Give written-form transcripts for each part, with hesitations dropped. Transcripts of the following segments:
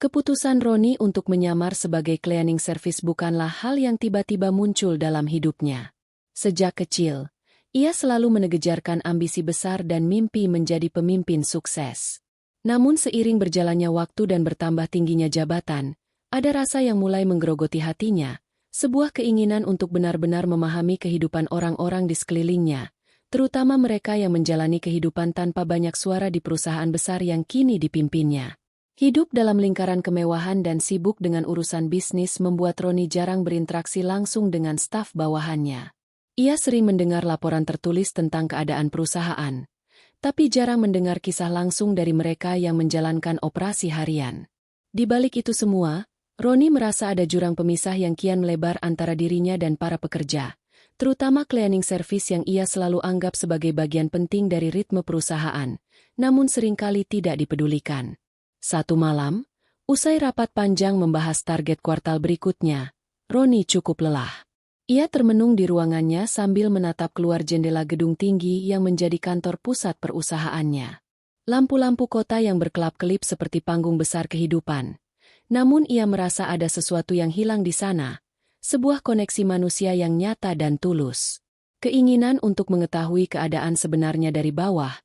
Keputusan Roni untuk menyamar sebagai cleaning service bukanlah hal yang tiba-tiba muncul dalam hidupnya. Sejak kecil, ia selalu mengejarkan ambisi besar dan mimpi menjadi pemimpin sukses. Namun seiring berjalannya waktu dan bertambah tingginya jabatan, ada rasa yang mulai menggerogoti hatinya, sebuah keinginan untuk benar-benar memahami kehidupan orang-orang di sekelilingnya, terutama mereka yang menjalani kehidupan tanpa banyak suara di perusahaan besar yang kini dipimpinnya. Hidup dalam lingkaran kemewahan dan sibuk dengan urusan bisnis membuat Roni jarang berinteraksi langsung dengan staf bawahannya. Ia sering mendengar laporan tertulis tentang keadaan perusahaan, tapi jarang mendengar kisah langsung dari mereka yang menjalankan operasi harian. Di balik itu semua, Roni merasa ada jurang pemisah yang kian melebar antara dirinya dan para pekerja, terutama cleaning service yang ia selalu anggap sebagai bagian penting dari ritme perusahaan, namun seringkali tidak dipedulikan. Satu malam, usai rapat panjang membahas target kuartal berikutnya, Roni cukup lelah. Ia termenung di ruangannya sambil menatap keluar jendela gedung tinggi yang menjadi kantor pusat perusahaannya. Lampu-lampu kota yang berkelap-kelip seperti panggung besar kehidupan. Namun ia merasa ada sesuatu yang hilang di sana, sebuah koneksi manusia yang nyata dan tulus. Keinginan untuk mengetahui keadaan sebenarnya dari bawah,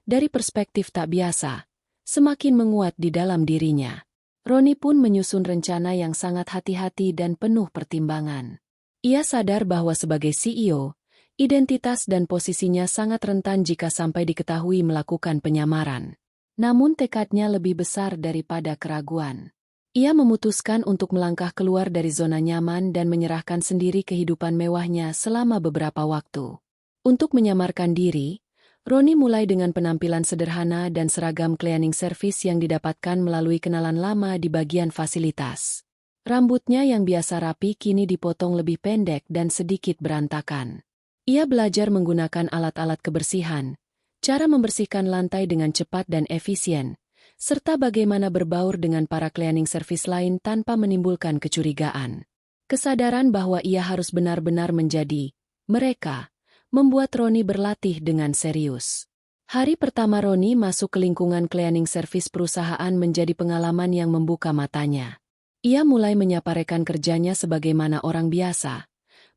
dari perspektif tak biasa, semakin menguat di dalam dirinya. Roni pun menyusun rencana yang sangat hati-hati dan penuh pertimbangan. Ia sadar bahwa sebagai CEO, identitas dan posisinya sangat rentan jika sampai diketahui melakukan penyamaran. Namun tekadnya lebih besar daripada keraguan. Ia memutuskan untuk melangkah keluar dari zona nyaman dan menyerahkan sendiri kehidupan mewahnya selama beberapa waktu. Untuk menyamarkan diri, Roni mulai dengan penampilan sederhana dan seragam cleaning service yang didapatkan melalui kenalan lama di bagian fasilitas. Rambutnya yang biasa rapi kini dipotong lebih pendek dan sedikit berantakan. Ia belajar menggunakan alat-alat kebersihan, cara membersihkan lantai dengan cepat dan efisien, serta bagaimana berbaur dengan para cleaning service lain tanpa menimbulkan kecurigaan. Kesadaran bahwa ia harus benar-benar menjadi mereka membuat Roni berlatih dengan serius. Hari pertama Roni masuk ke lingkungan cleaning service perusahaan menjadi pengalaman yang membuka matanya. Ia mulai menyapa rekan kerjanya sebagaimana orang biasa,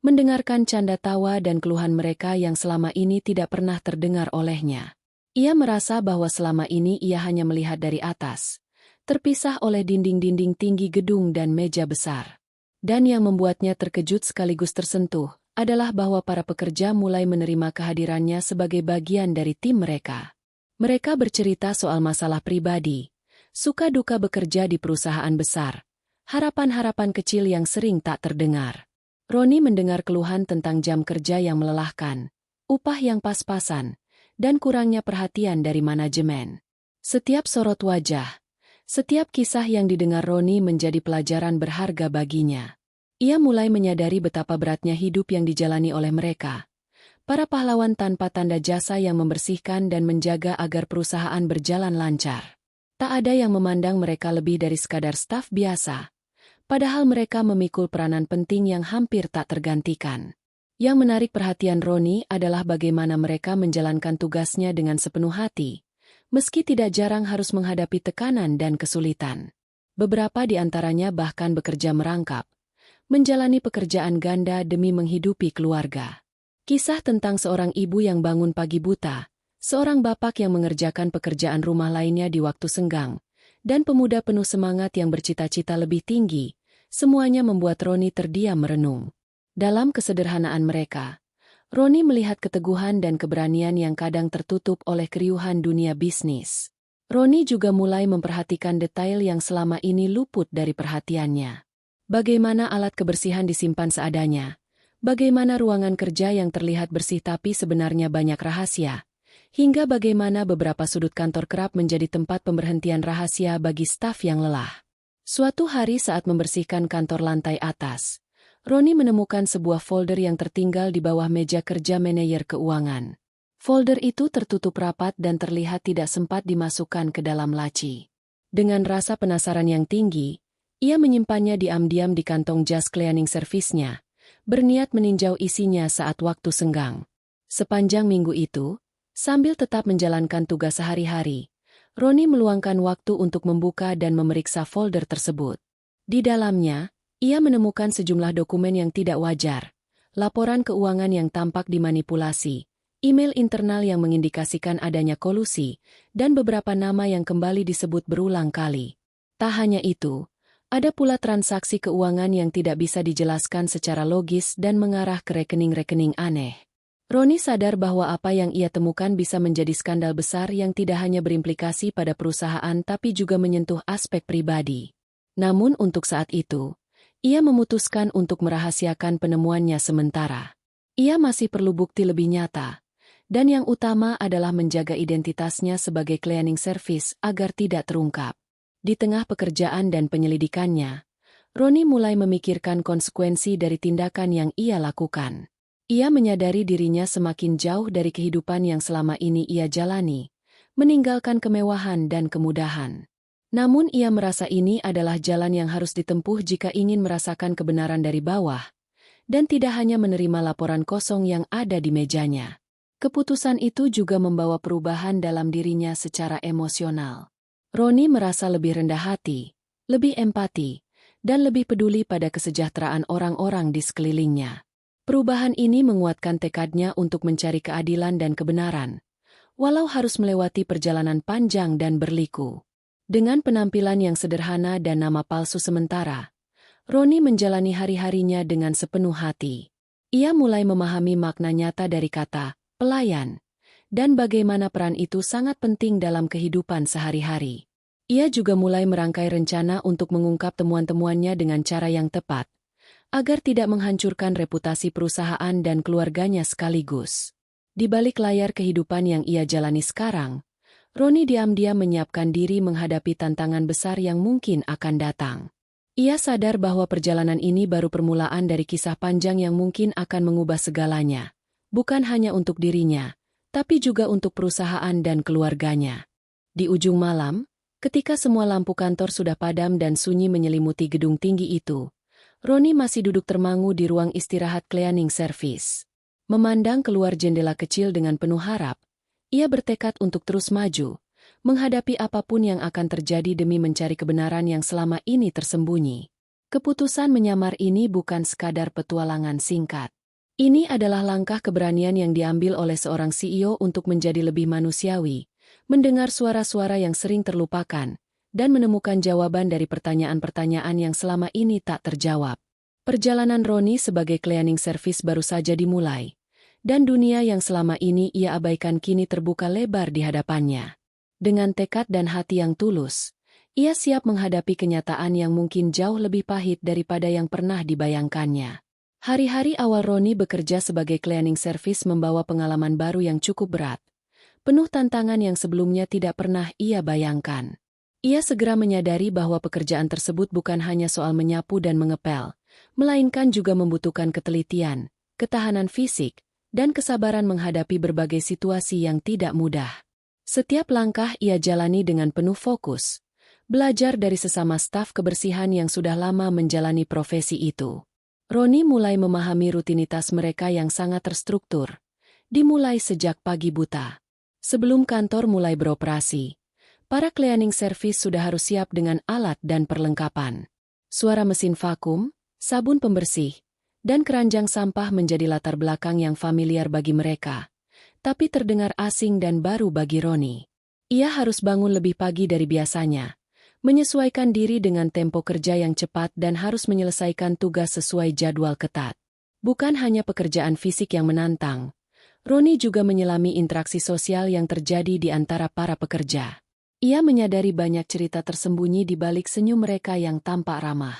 mendengarkan canda tawa dan keluhan mereka yang selama ini tidak pernah terdengar olehnya. Ia merasa bahwa selama ini ia hanya melihat dari atas, terpisah oleh dinding-dinding tinggi gedung dan meja besar. Dan yang membuatnya terkejut sekaligus tersentuh, adalah bahwa para pekerja mulai menerima kehadirannya sebagai bagian dari tim mereka. Mereka bercerita soal masalah pribadi, suka duka bekerja di perusahaan besar, harapan-harapan kecil yang sering tak terdengar. Roni mendengar keluhan tentang jam kerja yang melelahkan, upah yang pas-pasan, dan kurangnya perhatian dari manajemen. Setiap sorot wajah, setiap kisah yang didengar Roni menjadi pelajaran berharga baginya. Ia mulai menyadari betapa beratnya hidup yang dijalani oleh mereka. Para pahlawan tanpa tanda jasa yang membersihkan dan menjaga agar perusahaan berjalan lancar. Tak ada yang memandang mereka lebih dari sekadar staf biasa. Padahal mereka memikul peranan penting yang hampir tak tergantikan. Yang menarik perhatian Roni adalah bagaimana mereka menjalankan tugasnya dengan sepenuh hati, meski tidak jarang harus menghadapi tekanan dan kesulitan. Beberapa di antaranya bahkan bekerja merangkap, menjalani pekerjaan ganda demi menghidupi keluarga. Kisah tentang seorang ibu yang bangun pagi buta, seorang bapak yang mengerjakan pekerjaan rumah lainnya di waktu senggang, dan pemuda penuh semangat yang bercita-cita lebih tinggi, semuanya membuat Roni terdiam merenung. Dalam kesederhanaan mereka, Roni melihat keteguhan dan keberanian yang kadang tertutup oleh keriuhan dunia bisnis. Roni juga mulai memperhatikan detail yang selama ini luput dari perhatiannya. Bagaimana alat kebersihan disimpan seadanya, bagaimana ruangan kerja yang terlihat bersih tapi sebenarnya banyak rahasia, hingga bagaimana beberapa sudut kantor kerap menjadi tempat pemberhentian rahasia bagi staf yang lelah. Suatu hari saat membersihkan kantor lantai atas, Roni menemukan sebuah folder yang tertinggal di bawah meja kerja manajer keuangan. Folder itu tertutup rapat dan terlihat tidak sempat dimasukkan ke dalam laci. Dengan rasa penasaran yang tinggi, ia menyimpannya diam-diam di kantong jas cleaning service-nya, berniat meninjau isinya saat waktu senggang. Sepanjang minggu itu, sambil tetap menjalankan tugas sehari-hari, Roni meluangkan waktu untuk membuka dan memeriksa folder tersebut. Di dalamnya, ia menemukan sejumlah dokumen yang tidak wajar, laporan keuangan yang tampak dimanipulasi, email internal yang mengindikasikan adanya kolusi, dan beberapa nama yang kembali disebut berulang kali. Tak hanya itu, ada pula transaksi keuangan yang tidak bisa dijelaskan secara logis dan mengarah ke rekening-rekening aneh. Roni sadar bahwa apa yang ia temukan bisa menjadi skandal besar yang tidak hanya berimplikasi pada perusahaan tapi juga menyentuh aspek pribadi. Namun untuk saat itu, ia memutuskan untuk merahasiakan penemuannya sementara. Ia masih perlu bukti lebih nyata. Dan yang utama adalah menjaga identitasnya sebagai cleaning service agar tidak terungkap. Di tengah pekerjaan dan penyelidikannya, Roni mulai memikirkan konsekuensi dari tindakan yang ia lakukan. Ia menyadari dirinya semakin jauh dari kehidupan yang selama ini ia jalani, meninggalkan kemewahan dan kemudahan. Namun ia merasa ini adalah jalan yang harus ditempuh jika ingin merasakan kebenaran dari bawah, dan tidak hanya menerima laporan kosong yang ada di mejanya. Keputusan itu juga membawa perubahan dalam dirinya secara emosional. Roni merasa lebih rendah hati, lebih empati, dan lebih peduli pada kesejahteraan orang-orang di sekelilingnya. Perubahan ini menguatkan tekadnya untuk mencari keadilan dan kebenaran, walau harus melewati perjalanan panjang dan berliku. Dengan penampilan yang sederhana dan nama palsu sementara, Roni menjalani hari-harinya dengan sepenuh hati. Ia mulai memahami makna nyata dari kata pelayan, dan bagaimana peran itu sangat penting dalam kehidupan sehari-hari. Ia juga mulai merangkai rencana untuk mengungkap temuan-temuannya dengan cara yang tepat, agar tidak menghancurkan reputasi perusahaan dan keluarganya sekaligus. Di balik layar kehidupan yang ia jalani sekarang, Roni diam-diam menyiapkan diri menghadapi tantangan besar yang mungkin akan datang. Ia sadar bahwa perjalanan ini baru permulaan dari kisah panjang yang mungkin akan mengubah segalanya. Bukan hanya untuk dirinya, tapi juga untuk perusahaan dan keluarganya. Di ujung malam, ketika semua lampu kantor sudah padam dan sunyi menyelimuti gedung tinggi itu, Roni masih duduk termangu di ruang istirahat cleaning service. Memandang keluar jendela kecil dengan penuh harap, ia bertekad untuk terus maju, menghadapi apapun yang akan terjadi demi mencari kebenaran yang selama ini tersembunyi. Keputusan menyamar ini bukan sekadar petualangan singkat. Ini adalah langkah keberanian yang diambil oleh seorang CEO untuk menjadi lebih manusiawi, mendengar suara-suara yang sering terlupakan, dan menemukan jawaban dari pertanyaan-pertanyaan yang selama ini tak terjawab. Perjalanan Roni sebagai cleaning service baru saja dimulai, dan dunia yang selama ini ia abaikan kini terbuka lebar di hadapannya. Dengan tekad dan hati yang tulus, ia siap menghadapi kenyataan yang mungkin jauh lebih pahit daripada yang pernah dibayangkannya. Hari-hari awal Roni bekerja sebagai cleaning service membawa pengalaman baru yang cukup berat, penuh tantangan yang sebelumnya tidak pernah ia bayangkan. Ia segera menyadari bahwa pekerjaan tersebut bukan hanya soal menyapu dan mengepel, melainkan juga membutuhkan ketelitian, ketahanan fisik, dan kesabaran menghadapi berbagai situasi yang tidak mudah. Setiap langkah ia jalani dengan penuh fokus, belajar dari sesama staf kebersihan yang sudah lama menjalani profesi itu. Roni mulai memahami rutinitas mereka yang sangat terstruktur, dimulai sejak pagi buta. Sebelum kantor mulai beroperasi, para cleaning service sudah harus siap dengan alat dan perlengkapan. Suara mesin vakum, sabun pembersih, dan keranjang sampah menjadi latar belakang yang familiar bagi mereka, tapi terdengar asing dan baru bagi Roni. Ia harus bangun lebih pagi dari biasanya, menyesuaikan diri dengan tempo kerja yang cepat dan harus menyelesaikan tugas sesuai jadwal ketat. Bukan hanya pekerjaan fisik yang menantang, Roni juga menyelami interaksi sosial yang terjadi di antara para pekerja. Ia menyadari banyak cerita tersembunyi di balik senyum mereka yang tampak ramah.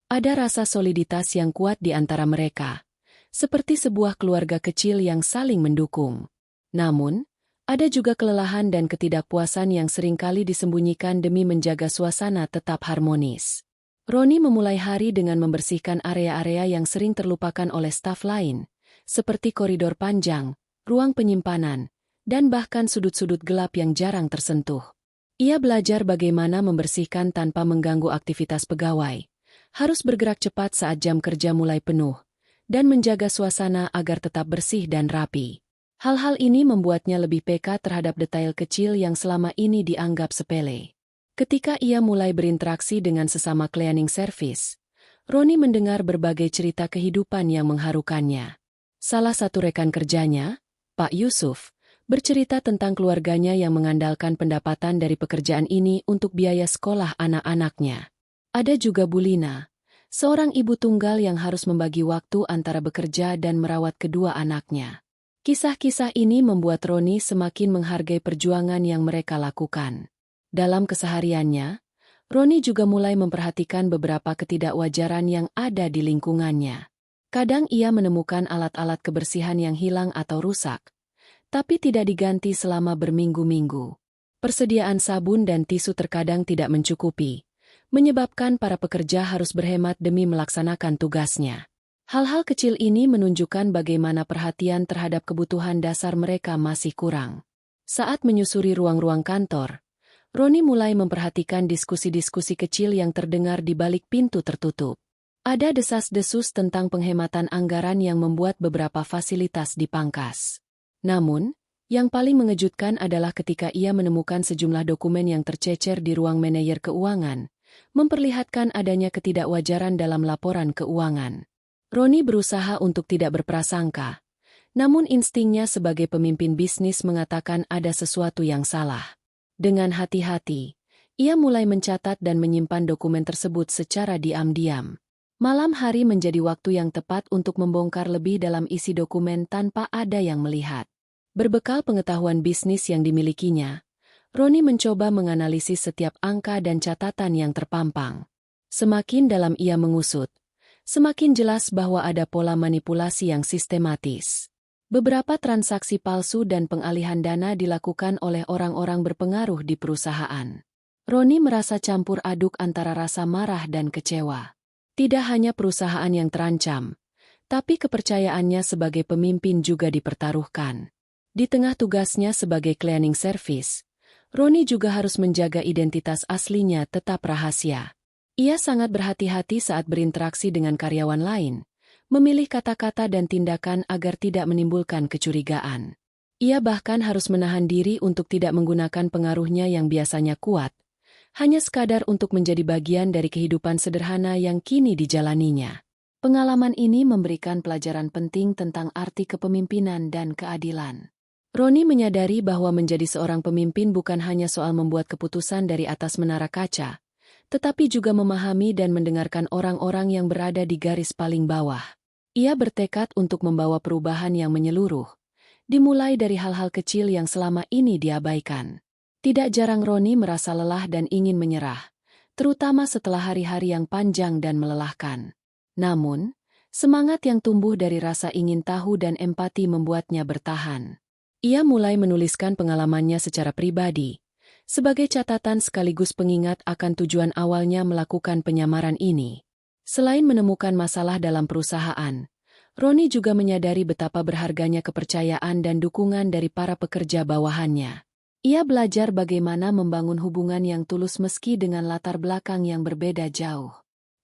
Ada rasa soliditas yang kuat di antara mereka, seperti sebuah keluarga kecil yang saling mendukung. Namun, ada juga kelelahan dan ketidakpuasan yang seringkali disembunyikan demi menjaga suasana tetap harmonis. Roni memulai hari dengan membersihkan area-area yang sering terlupakan oleh staf lain, seperti koridor panjang, ruang penyimpanan, dan bahkan sudut-sudut gelap yang jarang tersentuh. Ia belajar bagaimana membersihkan tanpa mengganggu aktivitas pegawai, harus bergerak cepat saat jam kerja mulai penuh, dan menjaga suasana agar tetap bersih dan rapi. Hal-hal ini membuatnya lebih peka terhadap detail kecil yang selama ini dianggap sepele. Ketika ia mulai berinteraksi dengan sesama cleaning service, Roni mendengar berbagai cerita kehidupan yang mengharukannya. Salah satu rekan kerjanya, Pak Yusuf, bercerita tentang keluarganya yang mengandalkan pendapatan dari pekerjaan ini untuk biaya sekolah anak-anaknya. Ada juga Bu Lina, seorang ibu tunggal yang harus membagi waktu antara bekerja dan merawat kedua anaknya. Kisah-kisah ini membuat Roni semakin menghargai perjuangan yang mereka lakukan. Dalam kesehariannya, Roni juga mulai memperhatikan beberapa ketidakwajaran yang ada di lingkungannya. Kadang ia menemukan alat-alat kebersihan yang hilang atau rusak, tapi tidak diganti selama berminggu-minggu. Persediaan sabun dan tisu terkadang tidak mencukupi, menyebabkan para pekerja harus berhemat demi melaksanakan tugasnya. Hal-hal kecil ini menunjukkan bagaimana perhatian terhadap kebutuhan dasar mereka masih kurang. Saat menyusuri ruang-ruang kantor, Roni mulai memperhatikan diskusi-diskusi kecil yang terdengar di balik pintu tertutup. Ada desas-desus tentang penghematan anggaran yang membuat beberapa fasilitas dipangkas. Namun, yang paling mengejutkan adalah ketika ia menemukan sejumlah dokumen yang tercecer di ruang manajer keuangan, memperlihatkan adanya ketidakwajaran dalam laporan keuangan. Roni berusaha untuk tidak berprasangka, namun instingnya sebagai pemimpin bisnis mengatakan ada sesuatu yang salah. Dengan hati-hati, ia mulai mencatat dan menyimpan dokumen tersebut secara diam-diam. Malam hari menjadi waktu yang tepat untuk membongkar lebih dalam isi dokumen tanpa ada yang melihat. Berbekal pengetahuan bisnis yang dimilikinya, Roni mencoba menganalisis setiap angka dan catatan yang terpampang. Semakin dalam ia mengusut, semakin jelas bahwa ada pola manipulasi yang sistematis. Beberapa transaksi palsu dan pengalihan dana dilakukan oleh orang-orang berpengaruh di perusahaan. Roni merasa campur aduk antara rasa marah dan kecewa. Tidak hanya perusahaan yang terancam, tapi kepercayaannya sebagai pemimpin juga dipertaruhkan. Di tengah tugasnya sebagai cleaning service, Roni juga harus menjaga identitas aslinya tetap rahasia. Ia sangat berhati-hati saat berinteraksi dengan karyawan lain, memilih kata-kata dan tindakan agar tidak menimbulkan kecurigaan. Ia bahkan harus menahan diri untuk tidak menggunakan pengaruhnya yang biasanya kuat, hanya sekadar untuk menjadi bagian dari kehidupan sederhana yang kini dijalaninya. Pengalaman ini memberikan pelajaran penting tentang arti kepemimpinan dan keadilan. Roni menyadari bahwa menjadi seorang pemimpin bukan hanya soal membuat keputusan dari atas menara kaca, tetapi juga memahami dan mendengarkan orang-orang yang berada di garis paling bawah. Ia bertekad untuk membawa perubahan yang menyeluruh, dimulai dari hal-hal kecil yang selama ini diabaikan. Tidak jarang Roni merasa lelah dan ingin menyerah, terutama setelah hari-hari yang panjang dan melelahkan. Namun, semangat yang tumbuh dari rasa ingin tahu dan empati membuatnya bertahan. Ia mulai menuliskan pengalamannya secara pribadi, sebagai catatan sekaligus pengingat akan tujuan awalnya melakukan penyamaran ini. Selain menemukan masalah dalam perusahaan, Roni juga menyadari betapa berharganya kepercayaan dan dukungan dari para pekerja bawahannya. Ia belajar bagaimana membangun hubungan yang tulus meski dengan latar belakang yang berbeda jauh.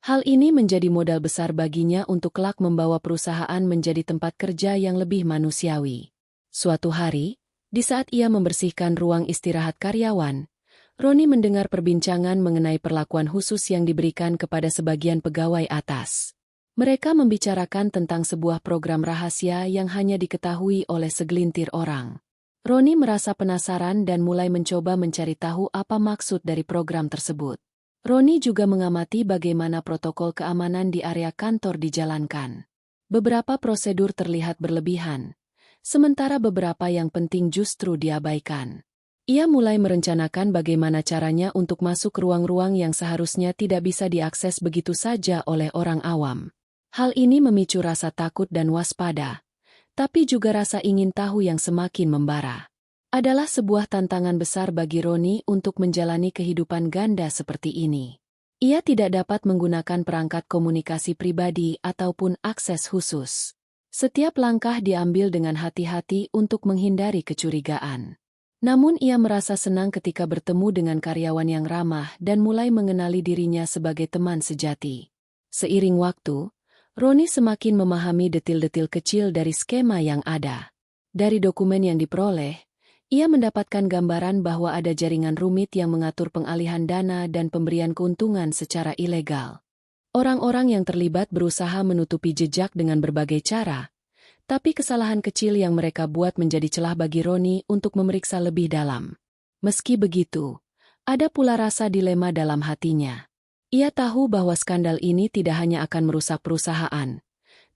Hal ini menjadi modal besar baginya untuk kelak membawa perusahaan menjadi tempat kerja yang lebih manusiawi. Suatu hari, di saat ia membersihkan ruang istirahat karyawan, Roni mendengar perbincangan mengenai perlakuan khusus yang diberikan kepada sebagian pegawai atas. Mereka membicarakan tentang sebuah program rahasia yang hanya diketahui oleh segelintir orang. Roni merasa penasaran dan mulai mencoba mencari tahu apa maksud dari program tersebut. Roni juga mengamati bagaimana protokol keamanan di area kantor dijalankan. Beberapa prosedur terlihat berlebihan, sementara beberapa yang penting justru diabaikan. Ia mulai merencanakan bagaimana caranya untuk masuk ke ruang-ruang yang seharusnya tidak bisa diakses begitu saja oleh orang awam. Hal ini memicu rasa takut dan waspada, tapi juga rasa ingin tahu yang semakin membara. Adalah sebuah tantangan besar bagi Roni untuk menjalani kehidupan ganda seperti ini. Ia tidak dapat menggunakan perangkat komunikasi pribadi ataupun akses khusus. Setiap langkah diambil dengan hati-hati untuk menghindari kecurigaan. Namun ia merasa senang ketika bertemu dengan karyawan yang ramah dan mulai mengenali dirinya sebagai teman sejati. Seiring waktu, Roni semakin memahami detil-detil kecil dari skema yang ada. Dari dokumen yang diperoleh, ia mendapatkan gambaran bahwa ada jaringan rumit yang mengatur pengalihan dana dan pemberian keuntungan secara ilegal. Orang-orang yang terlibat berusaha menutupi jejak dengan berbagai cara, tapi kesalahan kecil yang mereka buat menjadi celah bagi Roni untuk memeriksa lebih dalam. Meski begitu, ada pula rasa dilema dalam hatinya. Ia tahu bahwa skandal ini tidak hanya akan merusak perusahaan,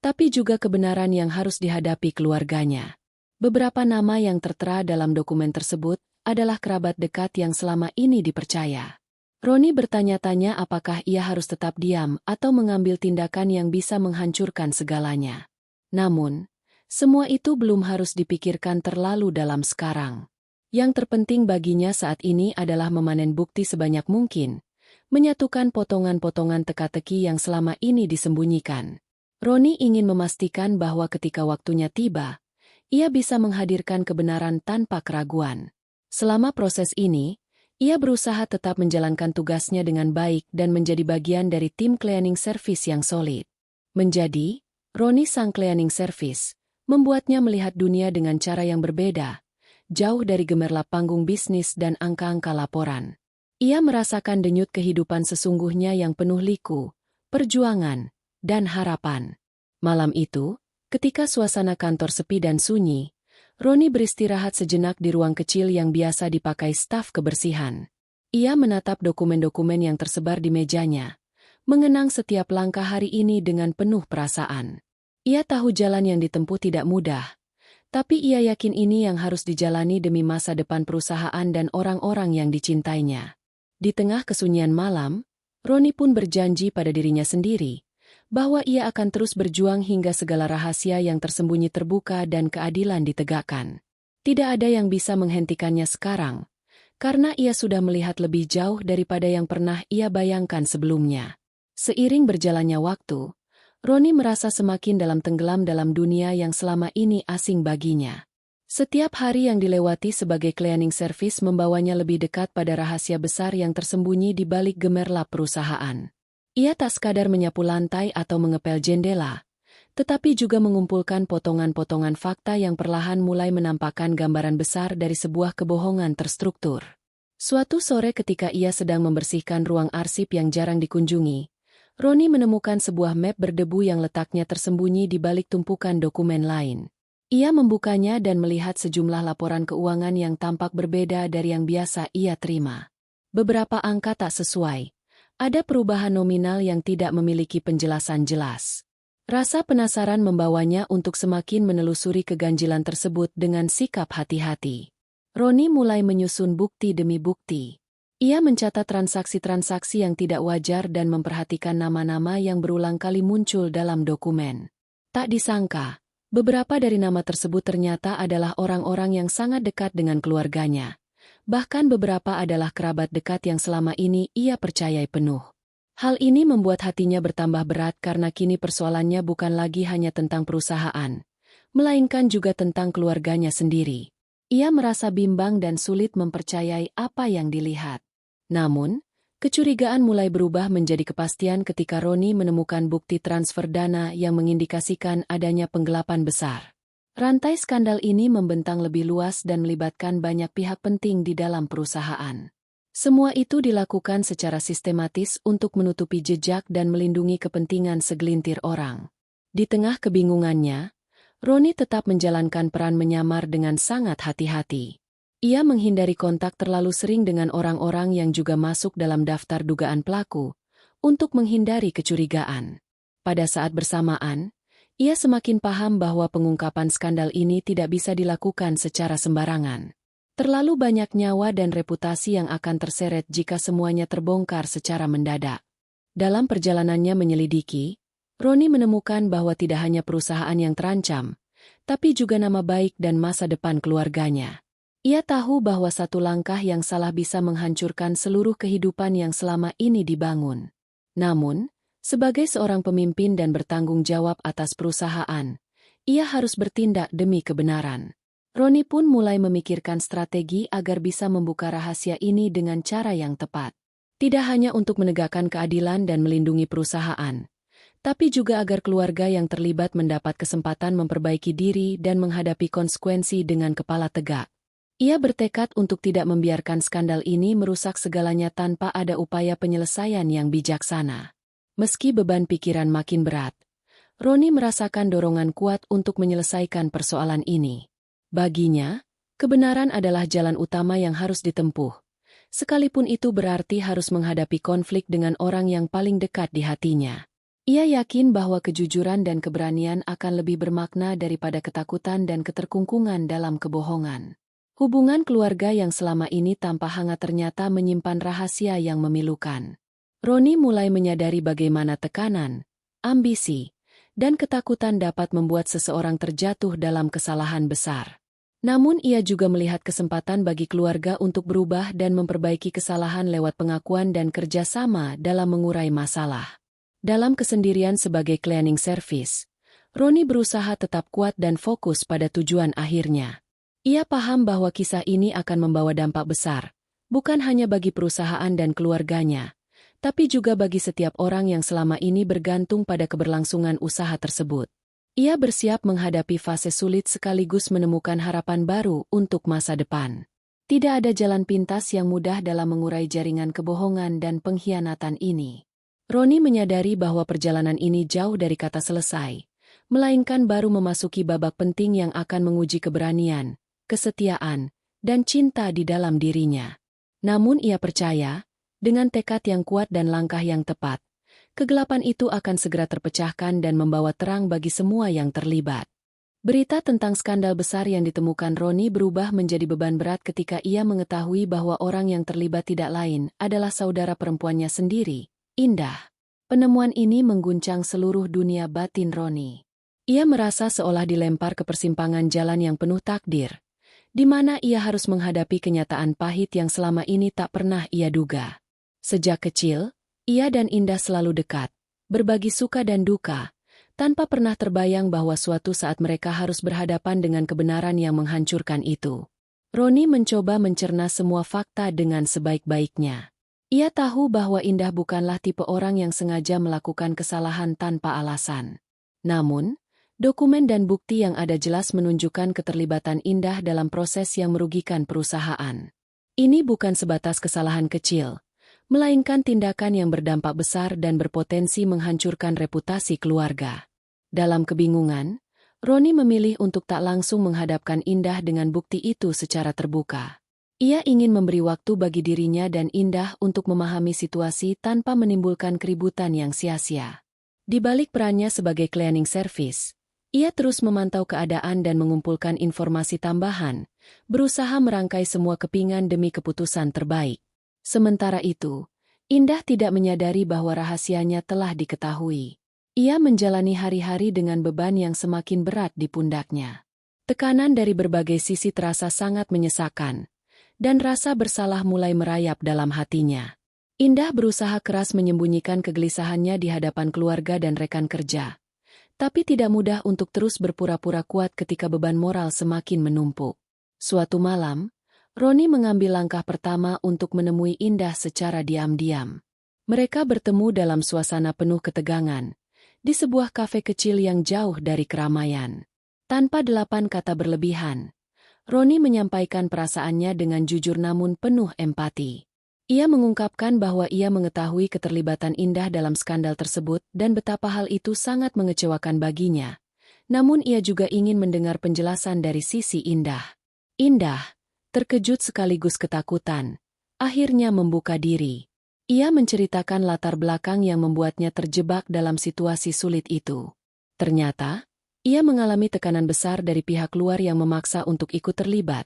tapi juga kebenaran yang harus dihadapi keluarganya. Beberapa nama yang tertera dalam dokumen tersebut adalah kerabat dekat yang selama ini dipercaya. Roni bertanya-tanya apakah ia harus tetap diam atau mengambil tindakan yang bisa menghancurkan segalanya. Namun, semua itu belum harus dipikirkan terlalu dalam sekarang. Yang terpenting baginya saat ini adalah memanen bukti sebanyak mungkin, menyatukan potongan-potongan teka-teki yang selama ini disembunyikan. Roni ingin memastikan bahwa ketika waktunya tiba, ia bisa menghadirkan kebenaran tanpa keraguan. Selama proses ini, ia berusaha tetap menjalankan tugasnya dengan baik dan menjadi bagian dari tim cleaning service yang solid. Menjadi Roni sang cleaning service, membuatnya melihat dunia dengan cara yang berbeda, jauh dari gemerlap panggung bisnis dan angka-angka laporan. Ia merasakan denyut kehidupan sesungguhnya yang penuh liku, perjuangan, dan harapan. Malam itu, ketika suasana kantor sepi dan sunyi, Roni beristirahat sejenak di ruang kecil yang biasa dipakai staf kebersihan. Ia menatap dokumen-dokumen yang tersebar di mejanya, mengenang setiap langkah hari ini dengan penuh perasaan. Ia tahu jalan yang ditempuh tidak mudah, tapi ia yakin ini yang harus dijalani demi masa depan perusahaan dan orang-orang yang dicintainya. Di tengah kesunyian malam, Roni pun berjanji pada dirinya sendiri, bahwa ia akan terus berjuang hingga segala rahasia yang tersembunyi terbuka dan keadilan ditegakkan. Tidak ada yang bisa menghentikannya sekarang, karena ia sudah melihat lebih jauh daripada yang pernah ia bayangkan sebelumnya. Seiring berjalannya waktu, Roni merasa semakin tenggelam dalam dunia yang selama ini asing baginya. Setiap hari yang dilewati sebagai cleaning service membawanya lebih dekat pada rahasia besar yang tersembunyi di balik gemerlap perusahaan. Ia tak sekadar menyapu lantai atau mengepel jendela, tetapi juga mengumpulkan potongan-potongan fakta yang perlahan mulai menampakkan gambaran besar dari sebuah kebohongan terstruktur. Suatu sore ketika ia sedang membersihkan ruang arsip yang jarang dikunjungi, Roni menemukan sebuah map berdebu yang letaknya tersembunyi di balik tumpukan dokumen lain. Ia membukanya dan melihat sejumlah laporan keuangan yang tampak berbeda dari yang biasa ia terima. Beberapa angka tak sesuai. Ada perubahan nominal yang tidak memiliki penjelasan jelas. Rasa penasaran membawanya untuk semakin menelusuri keganjilan tersebut dengan sikap hati-hati. Roni mulai menyusun bukti demi bukti. Ia mencatat transaksi-transaksi yang tidak wajar dan memperhatikan nama-nama yang berulang kali muncul dalam dokumen. Tak disangka, beberapa dari nama tersebut ternyata adalah orang-orang yang sangat dekat dengan keluarganya. Bahkan beberapa adalah kerabat dekat yang selama ini ia percayai penuh. Hal ini membuat hatinya bertambah berat karena kini persoalannya bukan lagi hanya tentang perusahaan, melainkan juga tentang keluarganya sendiri. Ia merasa bimbang dan sulit mempercayai apa yang dilihat. Namun, kecurigaan mulai berubah menjadi kepastian ketika Roni menemukan bukti transfer dana yang mengindikasikan adanya penggelapan besar. Rantai skandal ini membentang lebih luas dan melibatkan banyak pihak penting di dalam perusahaan. Semua itu dilakukan secara sistematis untuk menutupi jejak dan melindungi kepentingan segelintir orang. Di tengah kebingungannya, Roni tetap menjalankan peran menyamar dengan sangat hati-hati. Ia menghindari kontak terlalu sering dengan orang-orang yang juga masuk dalam daftar dugaan pelaku, untuk menghindari kecurigaan. Pada saat bersamaan, ia semakin paham bahwa pengungkapan skandal ini tidak bisa dilakukan secara sembarangan. Terlalu banyak nyawa dan reputasi yang akan terseret jika semuanya terbongkar secara mendadak. Dalam perjalanannya menyelidiki, Roni menemukan bahwa tidak hanya perusahaan yang terancam, tapi juga nama baik dan masa depan keluarganya. Ia tahu bahwa satu langkah yang salah bisa menghancurkan seluruh kehidupan yang selama ini dibangun. Namun, sebagai seorang pemimpin dan bertanggung jawab atas perusahaan, ia harus bertindak demi kebenaran. Roni pun mulai memikirkan strategi agar bisa membuka rahasia ini dengan cara yang tepat. Tidak hanya untuk menegakkan keadilan dan melindungi perusahaan, tapi juga agar keluarga yang terlibat mendapat kesempatan memperbaiki diri dan menghadapi konsekuensi dengan kepala tegak. Ia bertekad untuk tidak membiarkan skandal ini merusak segalanya tanpa ada upaya penyelesaian yang bijaksana. Meski beban pikiran makin berat, Roni merasakan dorongan kuat untuk menyelesaikan persoalan ini. Baginya, kebenaran adalah jalan utama yang harus ditempuh, sekalipun itu berarti harus menghadapi konflik dengan orang yang paling dekat di hatinya. Ia yakin bahwa kejujuran dan keberanian akan lebih bermakna daripada ketakutan dan keterkungkungan dalam kebohongan. Hubungan keluarga yang selama ini tampak hangat ternyata menyimpan rahasia yang memilukan. Roni mulai menyadari bagaimana tekanan, ambisi, dan ketakutan dapat membuat seseorang terjatuh dalam kesalahan besar. Namun ia juga melihat kesempatan bagi keluarga untuk berubah dan memperbaiki kesalahan lewat pengakuan dan kerjasama dalam mengurai masalah. Dalam kesendirian sebagai cleaning service, Roni berusaha tetap kuat dan fokus pada tujuan akhirnya. Ia paham bahwa kisah ini akan membawa dampak besar, bukan hanya bagi perusahaan dan keluarganya, tapi juga bagi setiap orang yang selama ini bergantung pada keberlangsungan usaha tersebut. Ia bersiap menghadapi fase sulit sekaligus menemukan harapan baru untuk masa depan. Tidak ada jalan pintas yang mudah dalam mengurai jaringan kebohongan dan pengkhianatan ini. Roni menyadari bahwa perjalanan ini jauh dari kata selesai, melainkan baru memasuki babak penting yang akan menguji keberanian, kesetiaan, dan cinta di dalam dirinya. Namun ia percaya, dengan tekad yang kuat dan langkah yang tepat, kegelapan itu akan segera terpecahkan dan membawa terang bagi semua yang terlibat. Berita tentang skandal besar yang ditemukan Roni berubah menjadi beban berat ketika ia mengetahui bahwa orang yang terlibat tidak lain adalah saudara perempuannya sendiri, Indah. Penemuan ini mengguncang seluruh dunia batin Roni. Ia merasa seolah dilempar ke persimpangan jalan yang penuh takdir, di mana ia harus menghadapi kenyataan pahit yang selama ini tak pernah ia duga. Sejak kecil, ia dan Indah selalu dekat, berbagi suka dan duka, tanpa pernah terbayang bahwa suatu saat mereka harus berhadapan dengan kebenaran yang menghancurkan itu. Roni mencoba mencerna semua fakta dengan sebaik-baiknya. Ia tahu bahwa Indah bukanlah tipe orang yang sengaja melakukan kesalahan tanpa alasan. Namun, dokumen dan bukti yang ada jelas menunjukkan keterlibatan Indah dalam proses yang merugikan perusahaan. Ini bukan sebatas kesalahan kecil, melainkan tindakan yang berdampak besar dan berpotensi menghancurkan reputasi keluarga. Dalam kebingungan, Roni memilih untuk tak langsung menghadapkan Indah dengan bukti itu secara terbuka. Ia ingin memberi waktu bagi dirinya dan Indah untuk memahami situasi tanpa menimbulkan keributan yang sia-sia. Di balik perannya sebagai cleaning service, ia terus memantau keadaan dan mengumpulkan informasi tambahan, berusaha merangkai semua kepingan demi keputusan terbaik. Sementara itu, Indah tidak menyadari bahwa rahasianya telah diketahui. Ia menjalani hari-hari dengan beban yang semakin berat di pundaknya. Tekanan dari berbagai sisi terasa sangat menyesakan, dan rasa bersalah mulai merayap dalam hatinya. Indah berusaha keras menyembunyikan kegelisahannya di hadapan keluarga dan rekan kerja, tapi tidak mudah untuk terus berpura-pura kuat ketika beban moral semakin menumpuk. Suatu malam, Roni mengambil langkah pertama untuk menemui Indah secara diam-diam. Mereka bertemu dalam suasana penuh ketegangan, di sebuah kafe kecil yang jauh dari keramaian. Tanpa 8 kata berlebihan, Roni menyampaikan perasaannya dengan jujur namun penuh empati. Ia mengungkapkan bahwa ia mengetahui keterlibatan Indah dalam skandal tersebut dan betapa hal itu sangat mengecewakan baginya. Namun ia juga ingin mendengar penjelasan dari sisi Indah. Indah, terkejut sekaligus ketakutan, akhirnya membuka diri. Ia menceritakan latar belakang yang membuatnya terjebak dalam situasi sulit itu. Ternyata, ia mengalami tekanan besar dari pihak luar yang memaksa untuk ikut terlibat,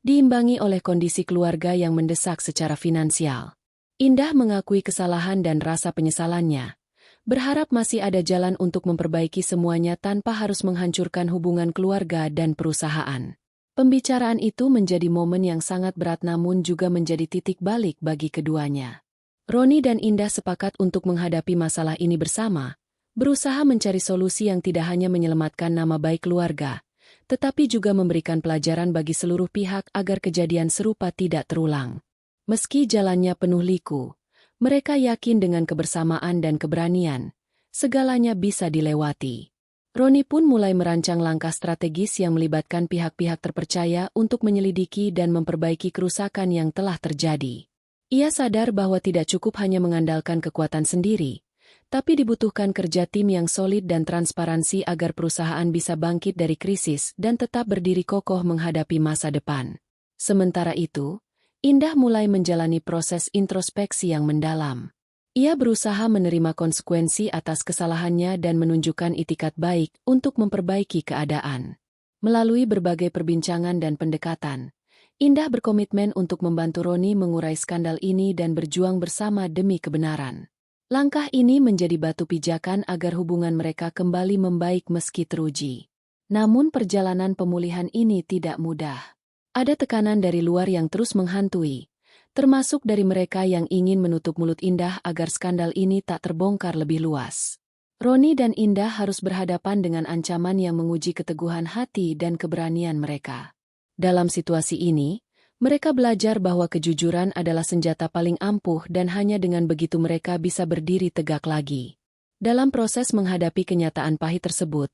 diimbangi oleh kondisi keluarga yang mendesak secara finansial. Indah mengakui kesalahan dan rasa penyesalannya, berharap masih ada jalan untuk memperbaiki semuanya tanpa harus menghancurkan hubungan keluarga dan perusahaan. Pembicaraan itu menjadi momen yang sangat berat namun juga menjadi titik balik bagi keduanya. Roni dan Indah sepakat untuk menghadapi masalah ini bersama, berusaha mencari solusi yang tidak hanya menyelamatkan nama baik keluarga, tetapi juga memberikan pelajaran bagi seluruh pihak agar kejadian serupa tidak terulang. Meski jalannya penuh liku, mereka yakin dengan kebersamaan dan keberanian, segalanya bisa dilewati. Roni pun mulai merancang langkah strategis yang melibatkan pihak-pihak terpercaya untuk menyelidiki dan memperbaiki kerusakan yang telah terjadi. Ia sadar bahwa tidak cukup hanya mengandalkan kekuatan sendiri, tapi dibutuhkan kerja tim yang solid dan transparansi agar perusahaan bisa bangkit dari krisis dan tetap berdiri kokoh menghadapi masa depan. Sementara itu, Indah mulai menjalani proses introspeksi yang mendalam. Ia berusaha menerima konsekuensi atas kesalahannya dan menunjukkan itikat baik untuk memperbaiki keadaan. Melalui berbagai perbincangan dan pendekatan, Indah berkomitmen untuk membantu Roni mengurai skandal ini dan berjuang bersama demi kebenaran. Langkah ini menjadi batu pijakan agar hubungan mereka kembali membaik meski teruji. Namun perjalanan pemulihan ini tidak mudah. Ada tekanan dari luar yang terus menghantui, termasuk dari mereka yang ingin menutup mulut Indah agar skandal ini tak terbongkar lebih luas. Roni dan Indah harus berhadapan dengan ancaman yang menguji keteguhan hati dan keberanian mereka. Dalam situasi ini, mereka belajar bahwa kejujuran adalah senjata paling ampuh dan hanya dengan begitu mereka bisa berdiri tegak lagi. Dalam proses menghadapi kenyataan pahit tersebut,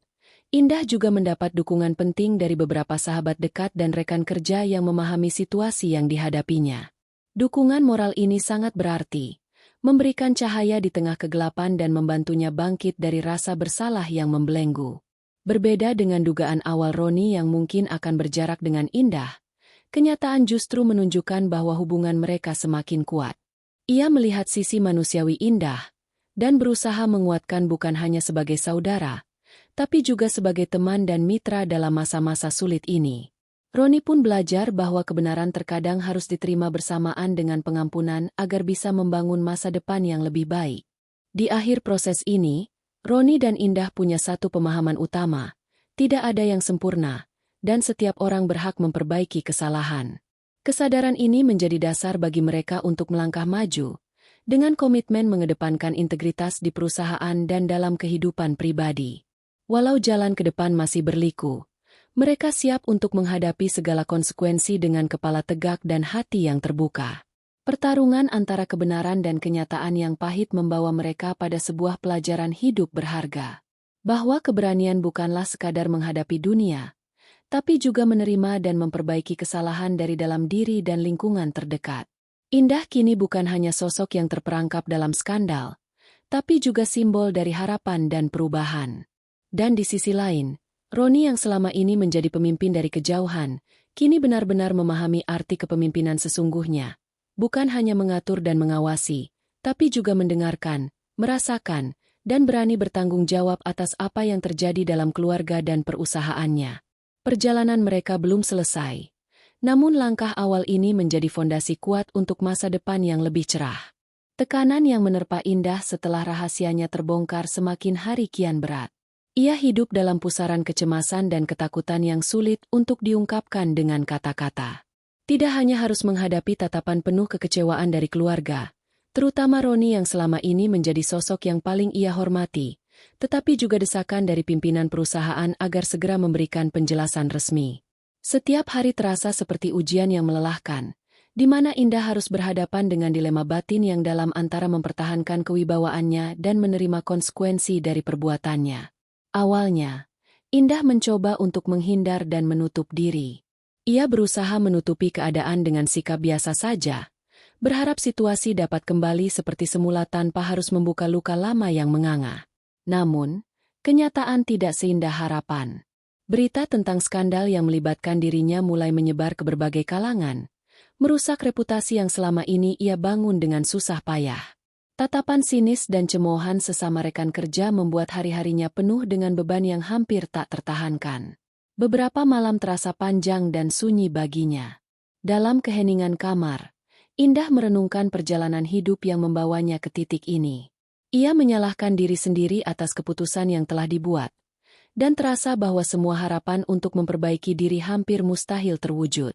Indah juga mendapat dukungan penting dari beberapa sahabat dekat dan rekan kerja yang memahami situasi yang dihadapinya. Dukungan moral ini sangat berarti, memberikan cahaya di tengah kegelapan dan membantunya bangkit dari rasa bersalah yang membelenggu. Berbeda dengan dugaan awal Roni yang mungkin akan berjarak dengan Indah, kenyataan justru menunjukkan bahwa hubungan mereka semakin kuat. Ia melihat sisi manusiawi Indah, dan berusaha menguatkan bukan hanya sebagai saudara, tapi juga sebagai teman dan mitra dalam masa-masa sulit ini. Roni pun belajar bahwa kebenaran terkadang harus diterima bersamaan dengan pengampunan agar bisa membangun masa depan yang lebih baik. Di akhir proses ini, Roni dan Indah punya satu pemahaman utama, tidak ada yang sempurna, dan setiap orang berhak memperbaiki kesalahan. Kesadaran ini menjadi dasar bagi mereka untuk melangkah maju, dengan komitmen mengedepankan integritas di perusahaan dan dalam kehidupan pribadi. Walau jalan ke depan masih berliku, mereka siap untuk menghadapi segala konsekuensi dengan kepala tegak dan hati yang terbuka. Pertarungan antara kebenaran dan kenyataan yang pahit membawa mereka pada sebuah pelajaran hidup berharga. Bahwa keberanian bukanlah sekadar menghadapi dunia, tapi juga menerima dan memperbaiki kesalahan dari dalam diri dan lingkungan terdekat. Indah kini bukan hanya sosok yang terperangkap dalam skandal, tapi juga simbol dari harapan dan perubahan. Dan di sisi lain, Roni yang selama ini menjadi pemimpin dari kejauhan, kini benar-benar memahami arti kepemimpinan sesungguhnya. Bukan hanya mengatur dan mengawasi, tapi juga mendengarkan, merasakan, dan berani bertanggung jawab atas apa yang terjadi dalam keluarga dan perusahaannya. Perjalanan mereka belum selesai, namun langkah awal ini menjadi fondasi kuat untuk masa depan yang lebih cerah. Tekanan yang menerpa Indah setelah rahasianya terbongkar semakin hari kian berat. Ia hidup dalam pusaran kecemasan dan ketakutan yang sulit untuk diungkapkan dengan kata-kata. Tidak hanya harus menghadapi tatapan penuh kekecewaan dari keluarga, terutama Roni yang selama ini menjadi sosok yang paling ia hormati, tetapi juga desakan dari pimpinan perusahaan agar segera memberikan penjelasan resmi. Setiap hari terasa seperti ujian yang melelahkan, di mana Indah harus berhadapan dengan dilema batin yang dalam antara mempertahankan kewibawaannya dan menerima konsekuensi dari perbuatannya. Awalnya, Indah mencoba untuk menghindar dan menutup diri. Ia berusaha menutupi keadaan dengan sikap biasa saja, berharap situasi dapat kembali seperti semula tanpa harus membuka luka lama yang menganga. Namun, kenyataan tidak seindah harapan. Berita tentang skandal yang melibatkan dirinya mulai menyebar ke berbagai kalangan, merusak reputasi yang selama ini ia bangun dengan susah payah. Tatapan sinis dan cemoohan sesama rekan kerja membuat hari-harinya penuh dengan beban yang hampir tak tertahankan. Beberapa malam terasa panjang dan sunyi baginya. Dalam keheningan kamar, Indah merenungkan perjalanan hidup yang membawanya ke titik ini. Ia menyalahkan diri sendiri atas keputusan yang telah dibuat, dan terasa bahwa semua harapan untuk memperbaiki diri hampir mustahil terwujud.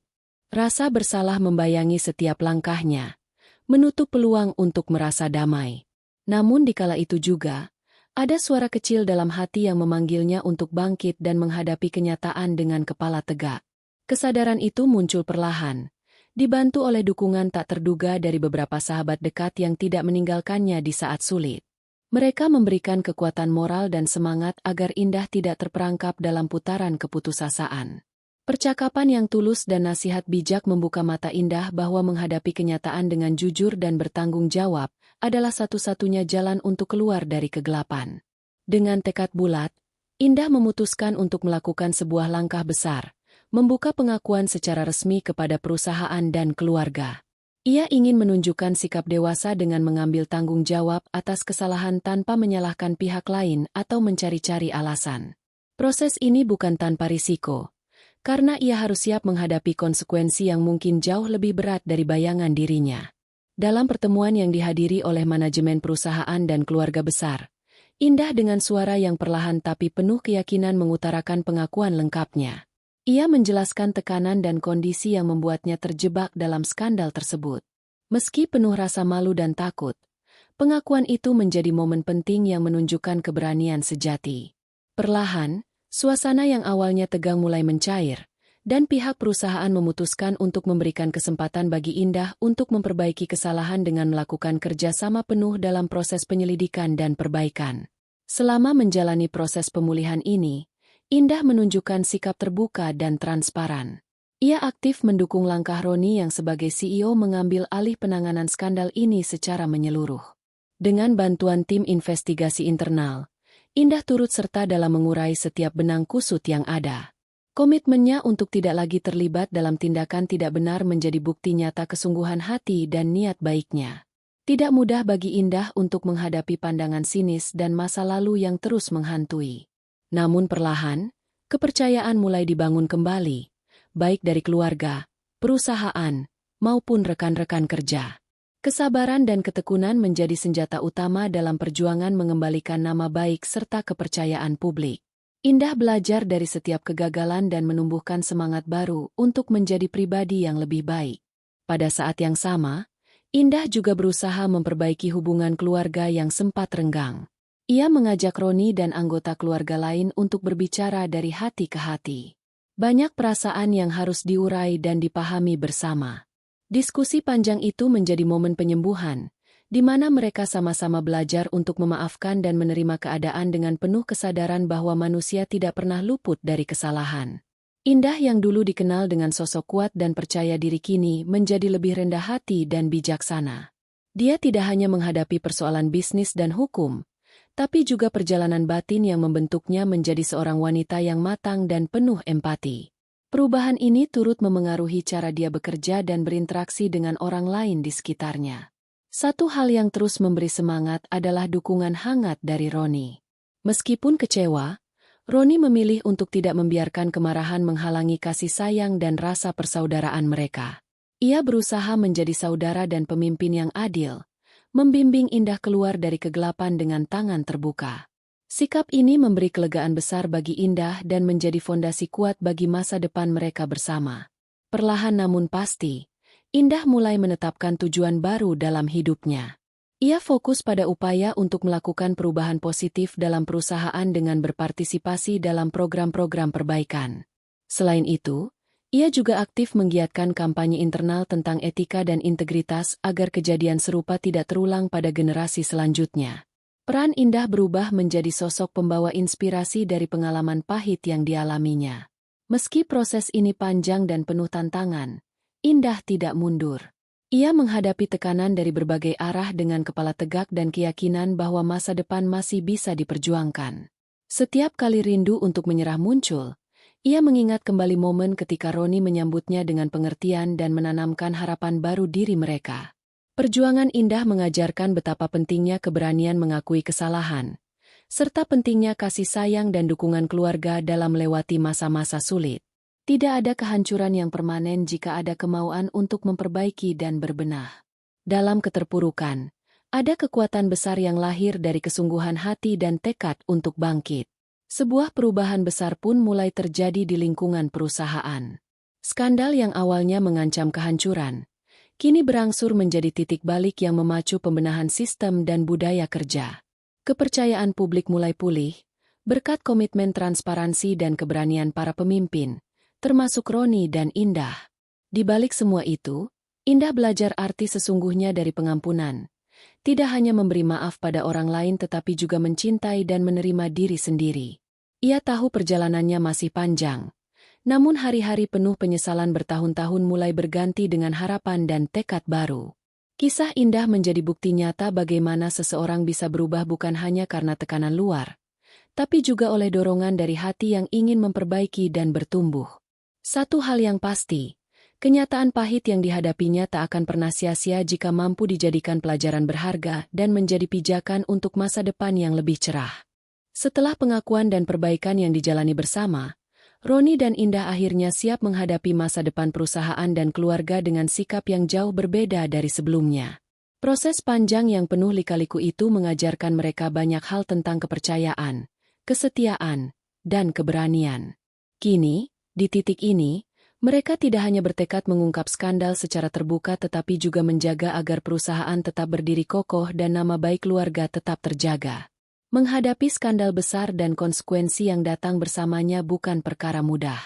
Rasa bersalah membayangi setiap langkahnya, menutup peluang untuk merasa damai. Namun dikala itu juga, ada suara kecil dalam hati yang memanggilnya untuk bangkit dan menghadapi kenyataan dengan kepala tegak. Kesadaran itu muncul perlahan, dibantu oleh dukungan tak terduga dari beberapa sahabat dekat yang tidak meninggalkannya di saat sulit. Mereka memberikan kekuatan moral dan semangat agar Indah tidak terperangkap dalam putaran keputusasaan. Percakapan yang tulus dan nasihat bijak membuka mata Indah bahwa menghadapi kenyataan dengan jujur dan bertanggung jawab adalah satu-satunya jalan untuk keluar dari kegelapan. Dengan tekad bulat, Indah memutuskan untuk melakukan sebuah langkah besar, membuka pengakuan secara resmi kepada perusahaan dan keluarga. Ia ingin menunjukkan sikap dewasa dengan mengambil tanggung jawab atas kesalahan tanpa menyalahkan pihak lain atau mencari-cari alasan. Proses ini bukan tanpa risiko, karena ia harus siap menghadapi konsekuensi yang mungkin jauh lebih berat dari bayangan dirinya. Dalam pertemuan yang dihadiri oleh manajemen perusahaan dan keluarga besar, Indah dengan suara yang perlahan tapi penuh keyakinan mengutarakan pengakuan lengkapnya. Ia menjelaskan tekanan dan kondisi yang membuatnya terjebak dalam skandal tersebut. Meski penuh rasa malu dan takut, pengakuan itu menjadi momen penting yang menunjukkan keberanian sejati. Perlahan, suasana yang awalnya tegang mulai mencair, dan pihak perusahaan memutuskan untuk memberikan kesempatan bagi Indah untuk memperbaiki kesalahan dengan melakukan kerjasama penuh dalam proses penyelidikan dan perbaikan. Selama menjalani proses pemulihan ini, Indah menunjukkan sikap terbuka dan transparan. Ia aktif mendukung langkah Roni yang sebagai CEO mengambil alih penanganan skandal ini secara menyeluruh. Dengan bantuan tim investigasi internal, Indah turut serta dalam mengurai setiap benang kusut yang ada. Komitmennya untuk tidak lagi terlibat dalam tindakan tidak benar menjadi bukti nyata kesungguhan hati dan niat baiknya. Tidak mudah bagi Indah untuk menghadapi pandangan sinis dan masa lalu yang terus menghantui. Namun perlahan, kepercayaan mulai dibangun kembali, baik dari keluarga, perusahaan, maupun rekan-rekan kerja. Kesabaran dan ketekunan menjadi senjata utama dalam perjuangan mengembalikan nama baik serta kepercayaan publik. Indah belajar dari setiap kegagalan dan menumbuhkan semangat baru untuk menjadi pribadi yang lebih baik. Pada saat yang sama, Indah juga berusaha memperbaiki hubungan keluarga yang sempat renggang. Ia mengajak Roni dan anggota keluarga lain untuk berbicara dari hati ke hati. Banyak perasaan yang harus diurai dan dipahami bersama. Diskusi panjang itu menjadi momen penyembuhan, di mana mereka sama-sama belajar untuk memaafkan dan menerima keadaan dengan penuh kesadaran bahwa manusia tidak pernah luput dari kesalahan. Indah yang dulu dikenal dengan sosok kuat dan percaya diri kini menjadi lebih rendah hati dan bijaksana. Dia tidak hanya menghadapi persoalan bisnis dan hukum, tapi juga perjalanan batin yang membentuknya menjadi seorang wanita yang matang dan penuh empati. Perubahan ini turut memengaruhi cara dia bekerja dan berinteraksi dengan orang lain di sekitarnya. Satu hal yang terus memberi semangat adalah dukungan hangat dari Roni. Meskipun kecewa, Roni memilih untuk tidak membiarkan kemarahan menghalangi kasih sayang dan rasa persaudaraan mereka. Ia berusaha menjadi saudara dan pemimpin yang adil, membimbing Indah keluar dari kegelapan dengan tangan terbuka. Sikap ini memberi kelegaan besar bagi Indah dan menjadi fondasi kuat bagi masa depan mereka bersama. Perlahan namun pasti, Indah mulai menetapkan tujuan baru dalam hidupnya. Ia fokus pada upaya untuk melakukan perubahan positif dalam perusahaan dengan berpartisipasi dalam program-program perbaikan. Selain itu, ia juga aktif menggiatkan kampanye internal tentang etika dan integritas agar kejadian serupa tidak terulang pada generasi selanjutnya. Peran Indah berubah menjadi sosok pembawa inspirasi dari pengalaman pahit yang dialaminya. Meski proses ini panjang dan penuh tantangan, Indah tidak mundur. Ia menghadapi tekanan dari berbagai arah dengan kepala tegak dan keyakinan bahwa masa depan masih bisa diperjuangkan. Setiap kali rindu untuk menyerah muncul, ia mengingat kembali momen ketika Roni menyambutnya dengan pengertian dan menanamkan harapan baru diri mereka. Perjuangan Indah mengajarkan betapa pentingnya keberanian mengakui kesalahan, serta pentingnya kasih sayang dan dukungan keluarga dalam melewati masa-masa sulit. Tidak ada kehancuran yang permanen jika ada kemauan untuk memperbaiki dan berbenah. Dalam keterpurukan, ada kekuatan besar yang lahir dari kesungguhan hati dan tekad untuk bangkit. Sebuah perubahan besar pun mulai terjadi di lingkungan perusahaan. Skandal yang awalnya mengancam kehancuran, kini berangsur menjadi titik balik yang memacu pembenahan sistem dan budaya kerja. Kepercayaan publik mulai pulih, berkat komitmen transparansi dan keberanian para pemimpin, termasuk Roni dan Indah. Di balik semua itu, Indah belajar arti sesungguhnya dari pengampunan. tidak hanya memberi maaf pada orang lain tetapi juga mencintai dan menerima diri sendiri. Ia tahu perjalanannya masih panjang. Namun hari-hari penuh penyesalan bertahun-tahun mulai berganti dengan harapan dan tekad baru. Kisah Indah menjadi bukti nyata bagaimana seseorang bisa berubah bukan hanya karena tekanan luar, tapi juga oleh dorongan dari hati yang ingin memperbaiki dan bertumbuh. Satu hal yang pasti, kenyataan pahit yang dihadapinya tak akan pernah sia-sia jika mampu dijadikan pelajaran berharga dan menjadi pijakan untuk masa depan yang lebih cerah. Setelah pengakuan dan perbaikan yang dijalani bersama, Roni dan Indah akhirnya siap menghadapi masa depan perusahaan dan keluarga dengan sikap yang jauh berbeda dari sebelumnya. Proses panjang yang penuh lika-liku itu mengajarkan mereka banyak hal tentang kepercayaan, kesetiaan, dan keberanian. Kini, di titik ini, mereka tidak hanya bertekad mengungkap skandal secara terbuka tetapi juga menjaga agar perusahaan tetap berdiri kokoh dan nama baik keluarga tetap terjaga. Menghadapi skandal besar dan konsekuensi yang datang bersamanya bukan perkara mudah.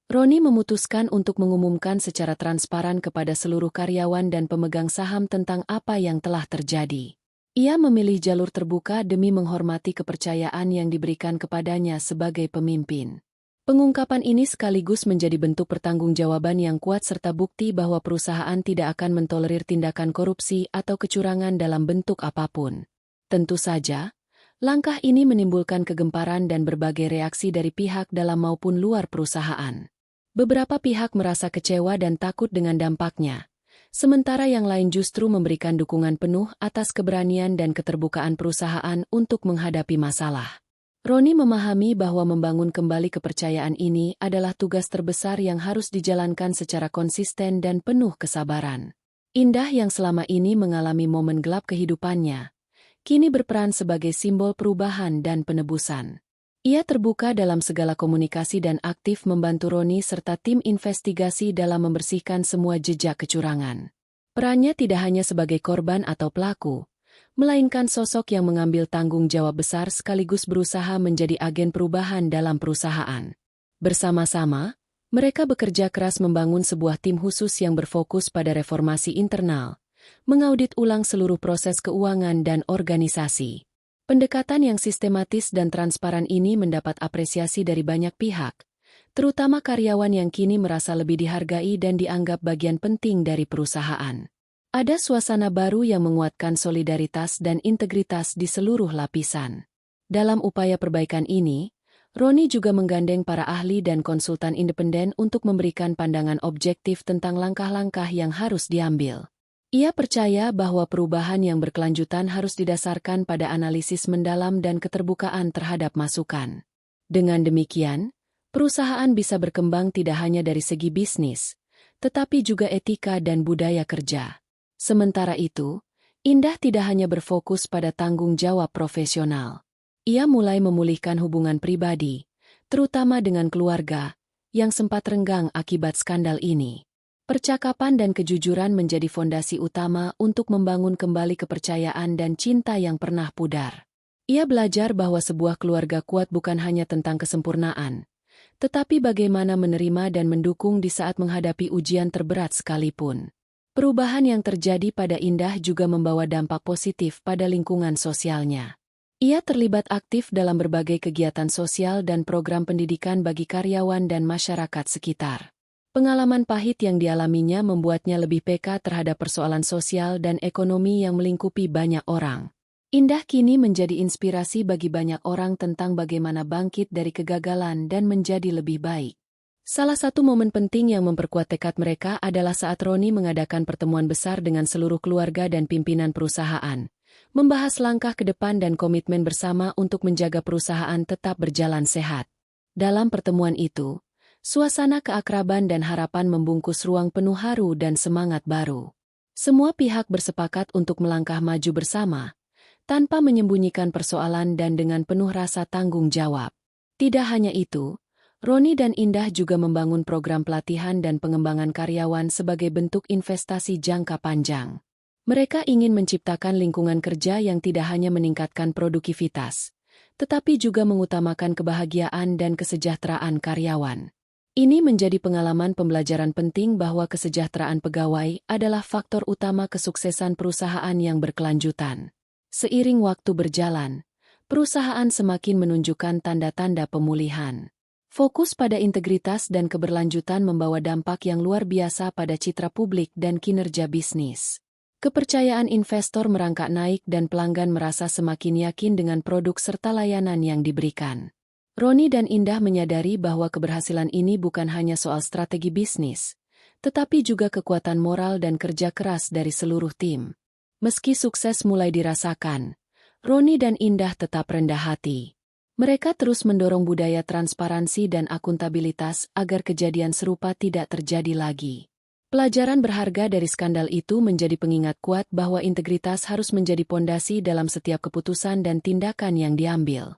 Roni memutuskan untuk mengumumkan secara transparan kepada seluruh karyawan dan pemegang saham tentang apa yang telah terjadi. Ia memilih jalur terbuka demi menghormati kepercayaan yang diberikan kepadanya sebagai pemimpin. Pengungkapan ini sekaligus menjadi bentuk pertanggungjawaban yang kuat serta bukti bahwa perusahaan tidak akan mentolerir tindakan korupsi atau kecurangan dalam bentuk apapun. Tentu saja, langkah ini menimbulkan kegemparan dan berbagai reaksi dari pihak dalam maupun luar perusahaan. Beberapa pihak merasa kecewa dan takut dengan dampaknya, sementara yang lain justru memberikan dukungan penuh atas keberanian dan keterbukaan perusahaan untuk menghadapi masalah. Roni memahami bahwa membangun kembali kepercayaan ini adalah tugas terbesar yang harus dijalankan secara konsisten dan penuh kesabaran. Indah yang selama ini mengalami momen gelap kehidupannya, kini berperan sebagai simbol perubahan dan penebusan. Ia terbuka dalam segala komunikasi dan aktif membantu Roni serta tim investigasi dalam membersihkan semua jejak kecurangan. Perannya tidak hanya sebagai korban atau pelaku, melainkan sosok yang mengambil tanggung jawab besar sekaligus berusaha menjadi agen perubahan dalam perusahaan. Bersama-sama, mereka bekerja keras membangun sebuah tim khusus yang berfokus pada reformasi internal, mengaudit ulang seluruh proses keuangan dan organisasi. Pendekatan yang sistematis dan transparan ini mendapat apresiasi dari banyak pihak, terutama karyawan yang kini merasa lebih dihargai dan dianggap bagian penting dari perusahaan. Ada suasana baru yang menguatkan solidaritas dan integritas di seluruh lapisan. Dalam upaya perbaikan ini, Roni juga menggandeng para ahli dan konsultan independen untuk memberikan pandangan objektif tentang langkah-langkah yang harus diambil. Ia percaya bahwa perubahan yang berkelanjutan harus didasarkan pada analisis mendalam dan keterbukaan terhadap masukan. Dengan demikian, perusahaan bisa berkembang tidak hanya dari segi bisnis, tetapi juga etika dan budaya kerja. Sementara itu, Indah tidak hanya berfokus pada tanggung jawab profesional. Ia mulai memulihkan hubungan pribadi, terutama dengan keluarga, yang sempat renggang akibat skandal ini. Percakapan dan kejujuran menjadi fondasi utama untuk membangun kembali kepercayaan dan cinta yang pernah pudar. Ia belajar bahwa sebuah keluarga kuat bukan hanya tentang kesempurnaan, tetapi bagaimana menerima dan mendukung di saat menghadapi ujian terberat sekalipun. Perubahan yang terjadi pada Indah juga membawa dampak positif pada lingkungan sosialnya. Ia terlibat aktif dalam berbagai kegiatan sosial dan program pendidikan bagi karyawan dan masyarakat sekitar. Pengalaman pahit yang dialaminya membuatnya lebih peka terhadap persoalan sosial dan ekonomi yang melingkupi banyak orang. Indah kini menjadi inspirasi bagi banyak orang tentang bagaimana bangkit dari kegagalan dan menjadi lebih baik. Salah satu momen penting yang memperkuat tekad mereka adalah saat Roni mengadakan pertemuan besar dengan seluruh keluarga dan pimpinan perusahaan, membahas langkah ke depan dan komitmen bersama untuk menjaga perusahaan tetap berjalan sehat. Dalam pertemuan itu, suasana keakraban dan harapan membungkus ruang penuh haru dan semangat baru. Semua pihak bersepakat untuk melangkah maju bersama, tanpa menyembunyikan persoalan dan dengan penuh rasa tanggung jawab. Tidak hanya itu, Roni dan Indah juga membangun program pelatihan dan pengembangan karyawan sebagai bentuk investasi jangka panjang. Mereka ingin menciptakan lingkungan kerja yang tidak hanya meningkatkan produktivitas, tetapi juga mengutamakan kebahagiaan dan kesejahteraan karyawan. Ini menjadi pengalaman pembelajaran penting bahwa kesejahteraan pegawai adalah faktor utama kesuksesan perusahaan yang berkelanjutan. Seiring waktu berjalan, perusahaan semakin menunjukkan tanda-tanda pemulihan. Fokus pada integritas dan keberlanjutan membawa dampak yang luar biasa pada citra publik dan kinerja bisnis. Kepercayaan investor merangkak naik dan pelanggan merasa semakin yakin dengan produk serta layanan yang diberikan. Roni dan Indah menyadari bahwa keberhasilan ini bukan hanya soal strategi bisnis, tetapi juga kekuatan moral dan kerja keras dari seluruh tim. Meski sukses mulai dirasakan, Roni dan Indah tetap rendah hati. Mereka terus mendorong budaya transparansi dan akuntabilitas agar kejadian serupa tidak terjadi lagi. Pelajaran berharga dari skandal itu menjadi pengingat kuat bahwa integritas harus menjadi pondasi dalam setiap keputusan dan tindakan yang diambil.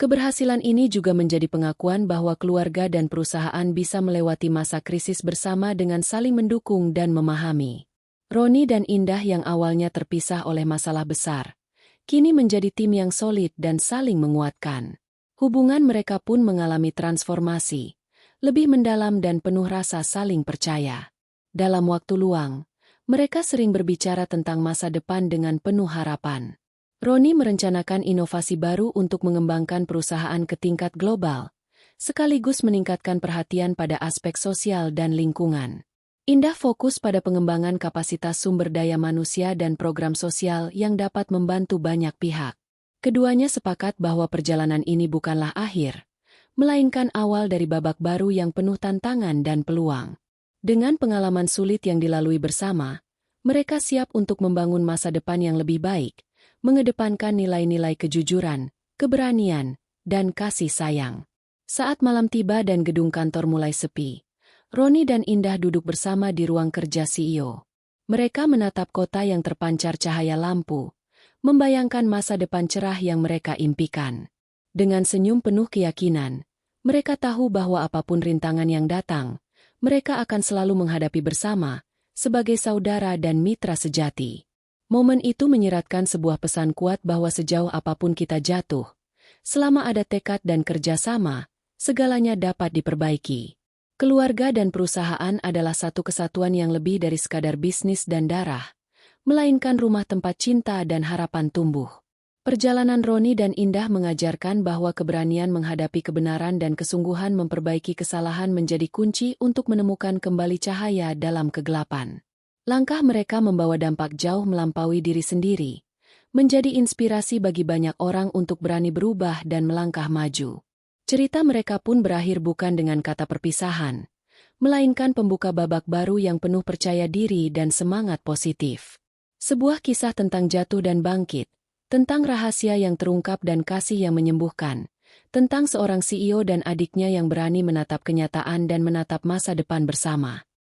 Keberhasilan ini juga menjadi pengakuan bahwa keluarga dan perusahaan bisa melewati masa krisis bersama dengan saling mendukung dan memahami. Roni dan Indah yang awalnya terpisah oleh masalah besar, kini menjadi tim yang solid dan saling menguatkan. Hubungan mereka pun mengalami transformasi, lebih mendalam dan penuh rasa saling percaya. Dalam waktu luang, mereka sering berbicara tentang masa depan dengan penuh harapan. Roni merencanakan inovasi baru untuk mengembangkan perusahaan ke tingkat global, sekaligus meningkatkan perhatian pada aspek sosial dan lingkungan. Indah fokus pada pengembangan kapasitas sumber daya manusia dan program sosial yang dapat membantu banyak pihak. Keduanya sepakat bahwa perjalanan ini bukanlah akhir, melainkan awal dari babak baru yang penuh tantangan dan peluang. Dengan pengalaman sulit yang dilalui bersama, mereka siap untuk membangun masa depan yang lebih baik, mengedepankan nilai-nilai kejujuran, keberanian, dan kasih sayang. Saat malam tiba dan gedung kantor mulai sepi, Roni dan Indah duduk bersama di ruang kerja CEO. Mereka menatap kota yang terpancar cahaya lampu, membayangkan masa depan cerah yang mereka impikan. Dengan senyum penuh keyakinan, mereka tahu bahwa apapun rintangan yang datang, mereka akan selalu menghadapi bersama, sebagai saudara dan mitra sejati. Momen itu menyiratkan sebuah pesan kuat bahwa sejauh apapun kita jatuh, selama ada tekad dan kerjasama, segalanya dapat diperbaiki. Keluarga dan perusahaan adalah satu kesatuan yang lebih dari sekadar bisnis dan darah, melainkan rumah tempat cinta dan harapan tumbuh. Perjalanan Roni dan Indah mengajarkan bahwa keberanian menghadapi kebenaran dan kesungguhan memperbaiki kesalahan menjadi kunci untuk menemukan kembali cahaya dalam kegelapan. Langkah mereka membawa dampak jauh melampaui diri sendiri, menjadi inspirasi bagi banyak orang untuk berani berubah dan melangkah maju. Cerita mereka pun berakhir bukan dengan kata perpisahan, melainkan pembuka babak baru yang penuh percaya diri dan semangat positif. Sebuah kisah tentang jatuh dan bangkit, tentang rahasia yang terungkap dan kasih yang menyembuhkan, tentang seorang CEO dan adiknya yang berani menatap kenyataan dan menatap masa depan bersama.